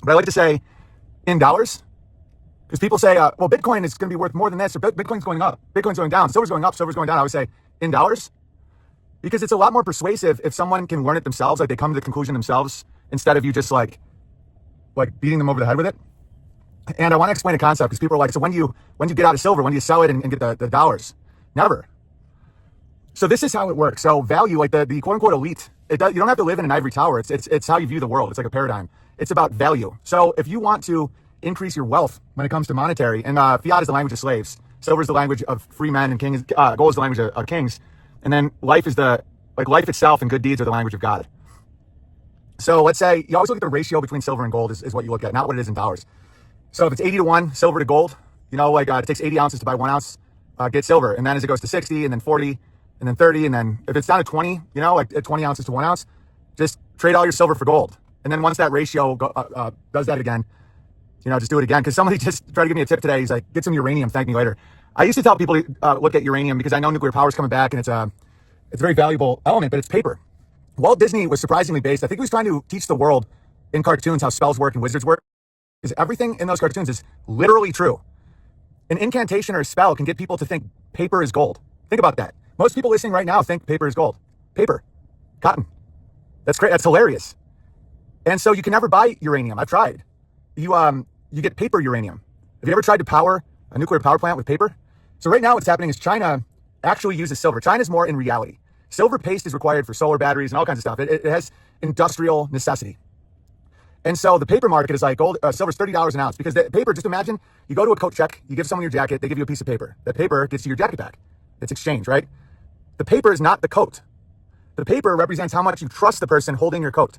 But I like to say in dollars, because people say, well, Bitcoin is going to be worth more than this, or Bitcoin's going up, Bitcoin's going down, silver's going up, silver's going down. I would say in dollars, because it's a lot more persuasive if someone can learn it themselves, like they come to the conclusion themselves, instead of you just like beating them over the head with it. And I want to explain a concept, because people are like, so when do you get out of silver? When do you sell it and get the dollars? Never. So this is how it works. So value, like the quote unquote elite, you don't have to live in an ivory tower. It's how you view the world. It's like a paradigm. It's about value. So if you want to increase your wealth when it comes to monetary, and fiat is the language of slaves, silver is the language of free men, and kings, gold is the language of kings, and then life is life itself and good deeds are the language of God. So let's say you always look at the ratio between silver and gold is what you look at, not what it is in dollars. So if it's 80-1 silver to gold, it takes 80 ounces to buy 1 ounce, get silver. And then as it goes to 60 and then 40 and then 30, and then if it's down to 20, like at 20 ounces to 1 ounce, just trade all your silver for gold. And then once that ratio does that again, just do it again. Because somebody just tried to give me a tip today. He's like, get some uranium, thank me later. I used to tell people to look at uranium because I know nuclear power is coming back, and it's a very valuable element, but it's paper. Walt Disney was surprisingly based. I think he was trying to teach the world in cartoons how spells work and wizards work, because everything in those cartoons is literally true. An incantation or a spell can get people to think paper is gold. Think about that. Most people listening right now think paper is gold. Paper, cotton. That's great. That's hilarious. And so you can never buy uranium. I've tried. You get paper uranium. Have you ever tried to power a nuclear power plant with paper? So right now what's happening is China actually uses silver. China's more in reality. Silver paste is required for solar batteries and all kinds of stuff. It has industrial necessity. And so the paper market is like silver's $30 an ounce, because the paper, just imagine you go to a coat check, you give someone your jacket, they give you a piece of paper. That paper gets you your jacket back. It's exchange, right? The paper is not the coat. The paper represents how much you trust the person holding your coat.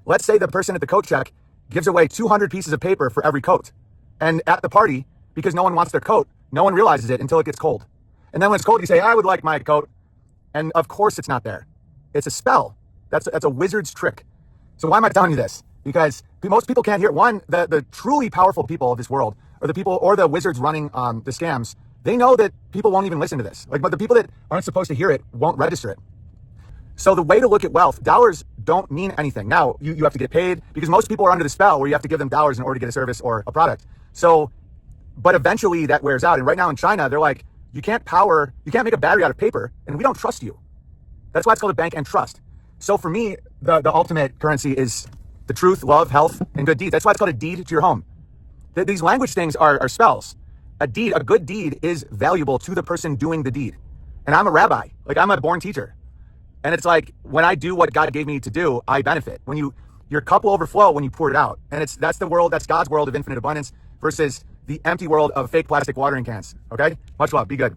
Let's say the person at the coat check gives away 200 pieces of paper for every coat. And at the party, because no one wants their coat, no one realizes it until it gets cold. And then when it's cold, you say, I would like my coat. And of course it's not there. It's a spell. That's a wizard's trick. So why am I telling you this? Because most people can't hear it. One, the truly powerful people of this world, or the wizards running the scams, they know that people won't even listen to this. But the people that aren't supposed to hear it won't register it. So the way to look at wealth, dollars don't mean anything. Now, you have to get paid, because most people are under the spell where you have to give them dollars in order to get a service or a product. So, but eventually that wears out. And right now in China, they're like, you can't make a battery out of paper, and we don't trust you. That's why it's called a bank and trust. So for me, the ultimate currency is the truth, love, health, and good deeds. That's why it's called a deed to your home. These language things are spells. A good deed is valuable to the person doing the deed. And I'm a rabbi, I'm a born teacher. And it's like, when I do what God gave me to do, I benefit. When your cup will overflow when you pour it out. And that's God's world of infinite abundance versus the empty world of fake plastic watering cans. Okay? Much love. Be good.